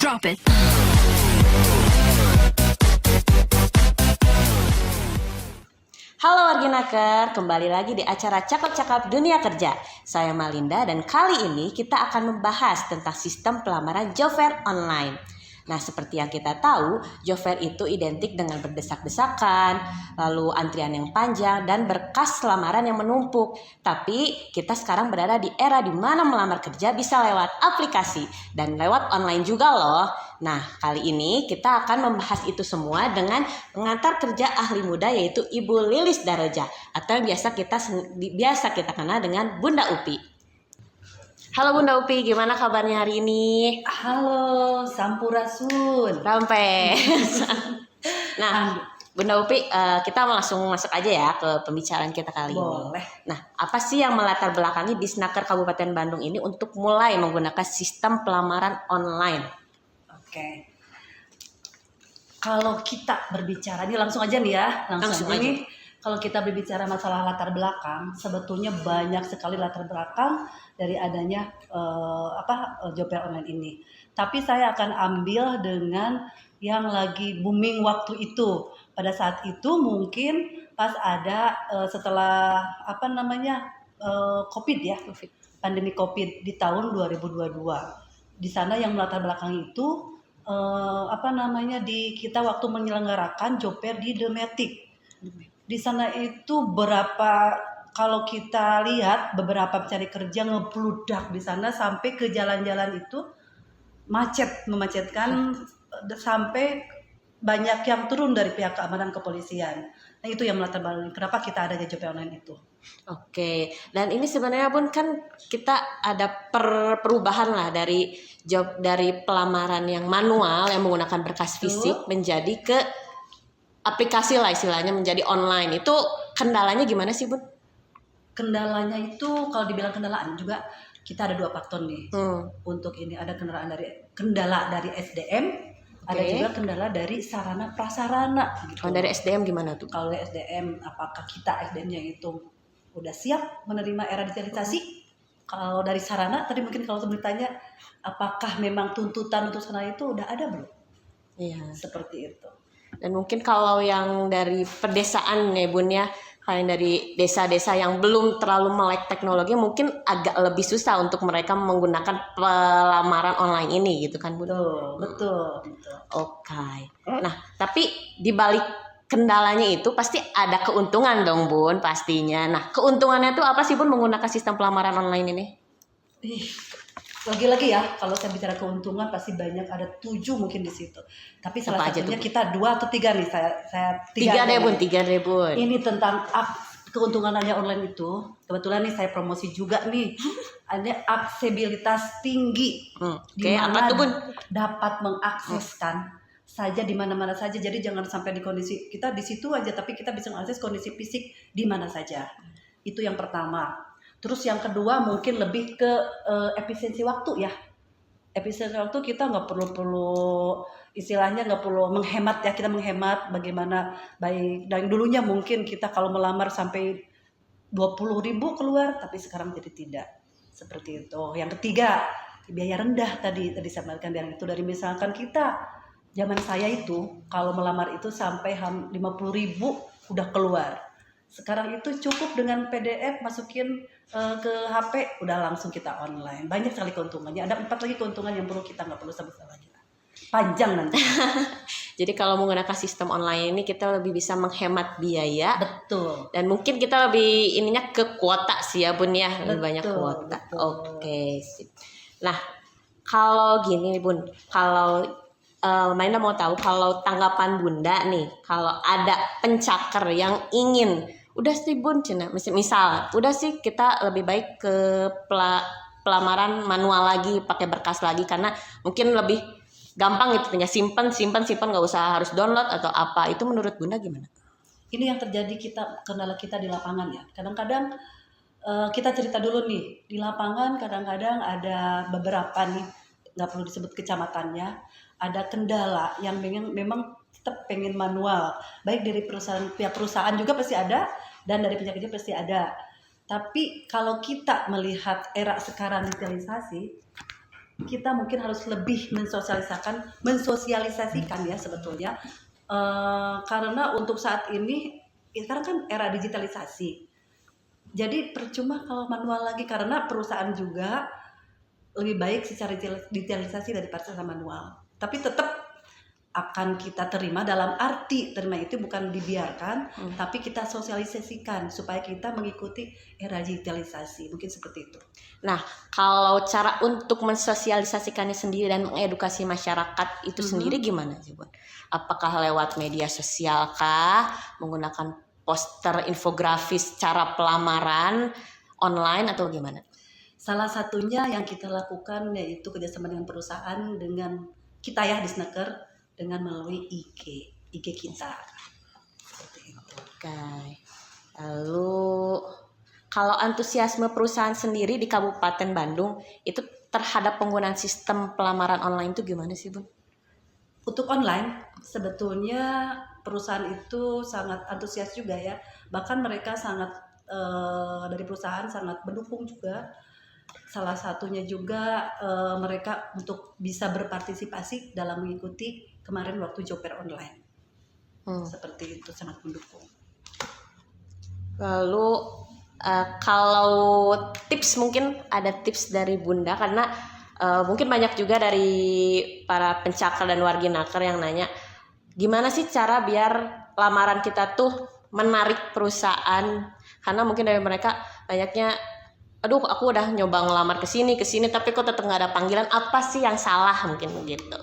Drop it. Halo Warginaker, kembali lagi di acara Cakap-Cakap Dunia Kerja. Saya Malinda dan kali ini kita akan membahas tentang sistem pelamaran job fair online. Nah, seperti yang kita tahu, job fair itu identik dengan berdesak-desakan, lalu antrian yang panjang dan berkas lamaran yang menumpuk. Tapi kita sekarang berada di era di mana melamar kerja bisa lewat aplikasi dan lewat online juga loh. Nah, kali ini kita akan membahas itu semua dengan pengantar kerja ahli muda yaitu Ibu Lilis Daroja atau yang biasa kita kenal dengan Bunda Upi. Halo Bunda Upi, gimana kabarnya hari ini? Halo, Sampurasun. Rampes. Nah, Bunda Upi, kita langsung masuk aja ya ke pembicaraan kita kali ini. Boleh. Nah, apa sih yang melatar belakangi Disnaker Kabupaten Bandung ini untuk mulai menggunakan sistem pelamaran online? Oke. Kalau kita berbicara, ini langsung aja nih ya. Langsung aja. Nih, kalau kita berbicara masalah latar belakang, sebetulnya banyak sekali latar belakang dari adanya job fair online ini. Tapi saya akan ambil dengan yang lagi booming waktu itu. Pada saat itu mungkin pas ada setelah COVID ya, pandemi COVID di tahun 2022. Di sana yang melatar belakang itu kita waktu menyelenggarakan job fair di The Matic. Di sana itu kalau kita lihat beberapa pencari kerja ngebludak di sana sampai ke jalan-jalan itu memacetkan sampai banyak yang turun dari pihak keamanan kepolisian. Nah, itu yang melatar belakangi kenapa kita ada job fair online itu. Oke, dan ini sebenarnya Bun kan kita ada perubahan lah dari pelamaran yang manual yang menggunakan berkas fisik menjadi ke aplikasi lah istilahnya menjadi online. Itu kendalanya gimana sih Bun? Kendalanya itu kalau dibilang kendalaan juga kita ada dua faktor nih. Untuk ini ada kendala dari SDM, ada juga kendala dari sarana prasarana gitu. Kalau dari SDM gimana tuh? Kalau dari SDM apakah kita SDM-nya itu udah siap menerima era digitalisasi? Kalau dari sarana tadi mungkin kalau sebelum ditanya apakah memang tuntutan untuk sana itu udah ada belum? Iya. Seperti itu. Dan mungkin kalau yang dari pedesaan ya Bun ya, kalau yang dari desa-desa yang belum terlalu melek teknologi mungkin agak lebih susah untuk mereka menggunakan pelamaran online ini gitu kan Bun? Betul. Oke. Nah, tapi di balik kendalanya itu pasti ada keuntungan dong Bun pastinya. Nah, keuntungannya tuh apa sih Bun menggunakan sistem pelamaran online ini? Lagi-lagi ya, kalau saya bicara keuntungan pasti banyak, ada 7 mungkin di situ. Tapi salah satunya kita 2 atau 3 nih, saya 3 deh Bun. Ini tentang keuntungannya online itu, kebetulan nih saya promosi juga nih, ada aksesibilitas tinggi, di mana dapat mengakseskan saja di mana-mana saja. Jadi jangan sampai di kondisi kita di situ aja, tapi kita bisa mengakses kondisi fisik di mana saja. Itu yang pertama. Terus yang kedua mungkin lebih ke efisiensi waktu ya. Efisiensi waktu kita nggak perlu menghemat ya. Kita menghemat bagaimana baik dari dulunya mungkin kita kalau melamar sampai 20.000 keluar, tapi sekarang jadi tidak seperti itu. Yang ketiga biaya rendah tadi saya sampaikan biar itu dari misalkan kita zaman saya itu kalau melamar itu sampai 50.000 udah keluar. Sekarang itu cukup dengan PDF masukin ke HP udah langsung kita online. Banyak sekali keuntungannya. Ada 4 lagi keuntungan yang nggak perlu sebut lagi. Panjang nanti. Jadi kalau menggunakan sistem online ini kita lebih bisa menghemat biaya. Betul. Dan mungkin kita lebih ininya ke kuota sih ya Bun ya, lebih banyak kuota. Betul. Oke, sip. Nah, kalau gini Bun, kalau Mainda mau tahu kalau tanggapan Bunda nih, kalau ada pencaker yang ingin udah sih Bun cina misal udah sih kita lebih baik ke pelamaran manual lagi pakai berkas lagi karena mungkin lebih gampang gitu tinggal simpan nggak usah harus download atau apa. Itu menurut Bunda gimana? Ini yang terjadi kendala kita di lapangan ya. Kadang-kadang kita cerita dulu nih di lapangan, kadang-kadang ada beberapa nih nggak perlu disebut kecamatannya, ada kendala yang memang tetap pengen manual, baik dari pihak perusahaan juga pasti ada dan dari pihak kerja pasti ada. Tapi kalau kita melihat era sekarang digitalisasi, kita mungkin harus lebih mensosialisasikan ya sebetulnya. Karena untuk saat ini sekarang kan era digitalisasi. Jadi percuma kalau manual lagi, karena perusahaan juga lebih baik secara digitalisasi daripada secara manual. Tapi tetap akan kita terima, dalam arti terima itu bukan dibiarkan, tapi kita sosialisasikan supaya kita mengikuti era digitalisasi, mungkin seperti itu. Nah, kalau cara untuk mensosialisasikannya sendiri dan mengedukasi masyarakat itu sendiri gimana sih, Bun? Apakah lewat media sosial kah, menggunakan poster infografis cara pelamaran online atau gimana? Salah satunya yang kita lakukan yaitu kerjasama dengan perusahaan, dengan kita ya di Snaker, dengan melalui IG kita. Seperti itu. Oke. Lalu kalau antusiasme perusahaan sendiri di Kabupaten Bandung itu terhadap penggunaan sistem pelamaran online itu gimana sih, Bun? Untuk online sebetulnya perusahaan itu sangat antusias juga ya. Bahkan mereka sangat dari perusahaan sangat mendukung juga. Salah satunya juga mereka untuk bisa berpartisipasi dalam mengikuti kemarin waktu job fair online. Seperti itu, sangat mendukung. Lalu kalau tips, mungkin ada tips dari Bunda, karena mungkin banyak juga dari para pencakar dan warginaker yang nanya gimana sih cara biar lamaran kita tuh menarik perusahaan, karena mungkin dari mereka banyaknya aduh aku udah nyoba ngelamar ke sini tapi kok tetap nggak ada panggilan, apa sih yang salah, mungkin begitu.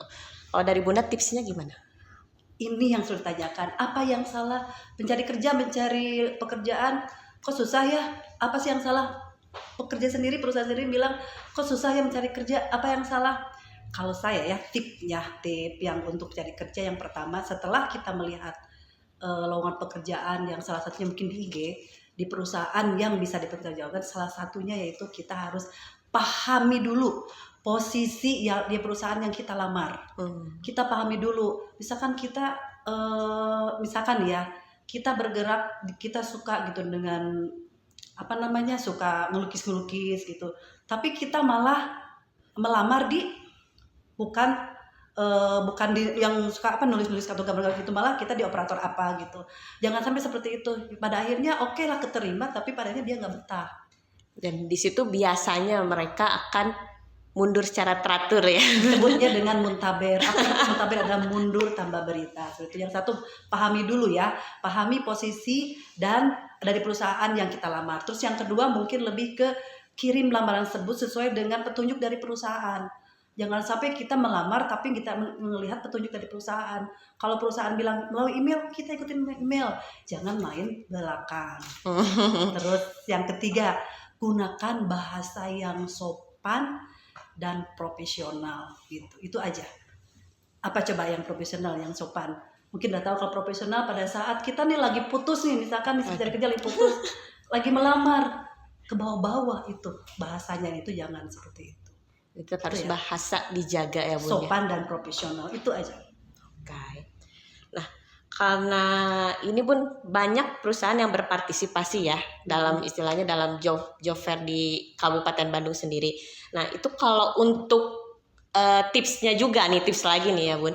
Kalau dari Bunda tipsnya gimana? Ini yang sulit tanyakan, apa yang salah? Mencari pekerjaan kok susah ya? Apa sih yang salah? Pekerja sendiri, perusahaan sendiri bilang kok susah ya mencari kerja, apa yang salah? Kalau saya ya tip yang untuk cari kerja, yang pertama setelah kita melihat lowongan pekerjaan yang salah satunya mungkin di IG, di perusahaan yang bisa dipertanggungjawabkan, salah satunya yaitu kita harus pahami dulu posisi ya di perusahaan yang kita lamar. Kita pahami dulu, misalkan kita misalkan ya kita bergerak, kita suka gitu dengan suka ngelukis gitu, tapi kita malah melamar di bukan yang suka nulis-nulis atau gambar-gambar gitu, malah kita di operator apa gitu. Jangan sampai seperti itu. Pada akhirnya oke lah keterima, tapi pada akhirnya dia nggak betah. Dan di situ biasanya mereka akan mundur secara teratur ya. Sebutnya dengan muntaber. Apa itu muntaber? Adalah mundur tanpa berita. Itu yang satu, pahami dulu ya, pahami posisi dan dari perusahaan yang kita lamar. Terus yang kedua mungkin lebih ke kirim lamaran tersebut sesuai dengan petunjuk dari perusahaan. Jangan sampai kita melamar tapi kita melihat petunjuk dari perusahaan. Kalau perusahaan bilang melalui email, kita ikutin email. Jangan main belakang. Terus yang ketiga, gunakan bahasa yang sopan dan profesional gitu. Itu aja. Apa coba yang profesional, yang sopan? Mungkin udah tahu kalau profesional pada saat kita nih lagi putus nih, misalkan cari kerja lagi putus, lagi melamar, ke bawah-bawah itu bahasanya itu jangan seperti itu. Itu harus ya, bahasa dijaga ya Bun. Sopan dan profesional, itu aja. Oke. Nah, karena ini Bun banyak perusahaan yang berpartisipasi ya dalam istilahnya dalam job fair di Kabupaten Bandung sendiri. Nah, itu kalau untuk tipsnya juga nih, tips lagi nih ya Bun.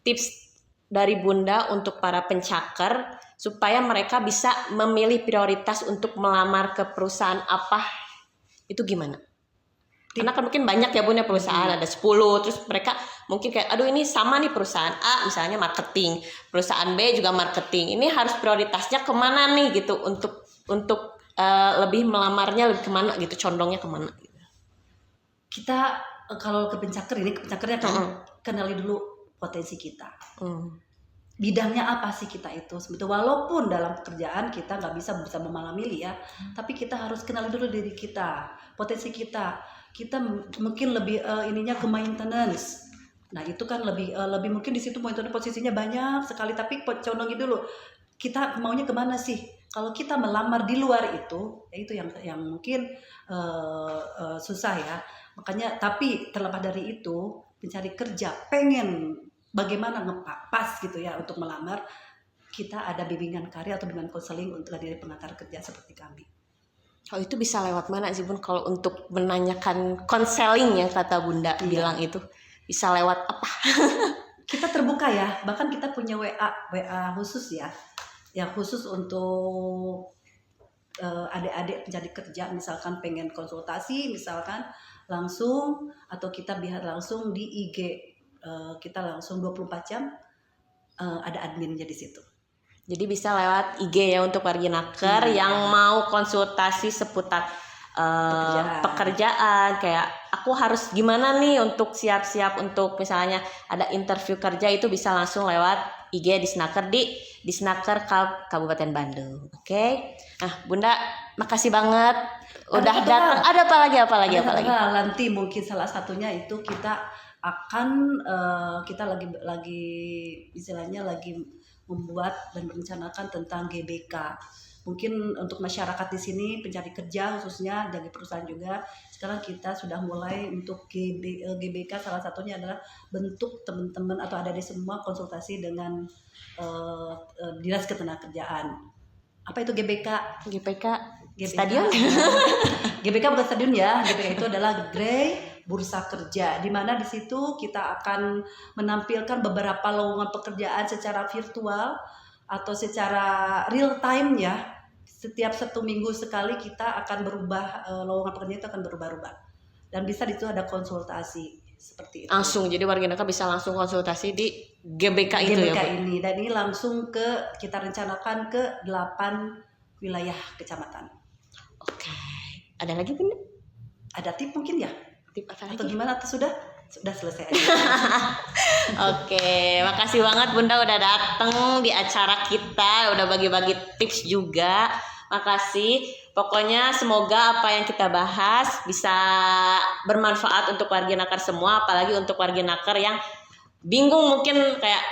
Tips dari Bunda untuk para pencakar supaya mereka bisa memilih prioritas untuk melamar ke perusahaan apa, itu gimana? Karena kan mungkin banyak ya Bun ya perusahaan, ada 10, terus mereka mungkin kayak aduh ini sama nih, perusahaan A misalnya marketing, perusahaan B juga marketing, ini harus prioritasnya kemana nih gitu untuk lebih melamarnya lebih kemana gitu, condongnya kemana gitu. Kita kalau ke pencakernya kan kenali dulu potensi kita. Bidangnya apa sih kita itu sebetulnya, walaupun dalam pekerjaan kita nggak bisa memilih ya, tapi kita harus kenali dulu diri kita, potensi kita mungkin lebih ininya ke maintenance. Nah itu kan lebih mungkin di situ maintenance posisinya banyak sekali, tapi condongin dulu kita maunya kemana sih. Kalau kita melamar di luar itu, ya itu yang mungkin susah ya. Makanya tapi terlepas dari itu, mencari kerja pengen bagaimana ngepas gitu ya untuk melamar, kita ada bimbingan karir atau bimbingan konseling untuk dari pengantar kerja seperti kami. Oh, itu bisa lewat mana sih Bun kalau untuk menanyakan konseling yang kata Bunda bilang itu bisa lewat apa? Kita terbuka ya, bahkan kita punya WA khusus ya, yang khusus untuk adik-adik pencari kerja, misalkan pengen konsultasi, misalkan langsung, atau kita biar langsung di IG kita langsung 24 jam ada adminnya di situ. Jadi bisa lewat IG ya untuk Warginaker yang mau konsultasi seputar pekerjaan, kayak aku harus gimana nih untuk siap-siap untuk misalnya ada interview kerja, itu bisa langsung lewat IG Disnaker di Disnaker Kabupaten Bandung. Oke. Nah, Bunda, makasih banget udah datang. Ada apa lagi? Nanti mungkin salah satunya itu kita akan kita lagi istilahnya lagi membuat dan merencanakan tentang GBK. Mungkin untuk masyarakat di sini pencari kerja khususnya dari perusahaan juga, sekarang kita sudah mulai untuk GBK, salah satunya adalah bentuk teman-teman atau ada di semua konsultasi dengan Dinas Ketenagakerjaan. Apa itu GBK? GBK stadion? GBK bukan stadion ya. GBK itu adalah Grey Bursa Kerja, di mana di situ kita akan menampilkan beberapa lowongan pekerjaan secara virtual atau secara real time ya. Setiap 1 minggu sekali kita akan berubah, lowongan pekerjaan itu akan berubah-ubah. Dan bisa di situ ada konsultasi seperti itu. Langsung, jadi Warginaker bisa langsung konsultasi di GBK itu GBK ya, ini. Dan ini langsung kita rencanakan ke 8 wilayah kecamatan. Oke. Ada lagi Bunda? Ada tip mungkin ya? Tip apa lagi? Atau gimana? Atau sudah selesai aja. Oke, makasih banget Bunda udah dateng di acara kita, udah bagi-bagi tips juga. Makasih. Pokoknya semoga apa yang kita bahas bisa bermanfaat untuk Warginaker semua, apalagi untuk Warginaker yang bingung mungkin kayak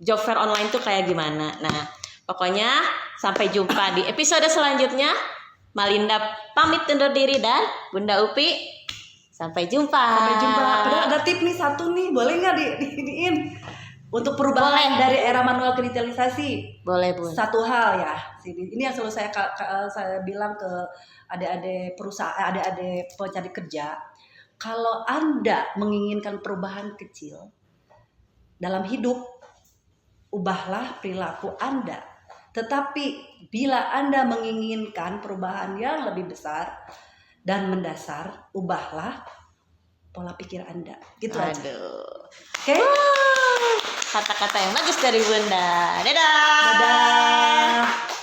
job fair online tuh kayak gimana. Nah, pokoknya sampai jumpa di episode selanjutnya. Malinda pamit undur diri dan Bunda Upi sampai jumpa. Ada tip nih satu nih, boleh nggak diin untuk perubahan dari era manual ke digitalisasi? Boleh Bun. Satu hal ya, ini yang selalu saya bilang ke adik-adik perusahaan, adik-adik pencari kerja. Kalau Anda menginginkan perubahan kecil dalam hidup, ubahlah perilaku Anda. Tetapi bila Anda menginginkan perubahan yang lebih besar dan mendasar, ubahlah pola pikir Anda. Gitu aja. Oke? Kata-kata yang bagus dari Bunda. Dadah. Dadah.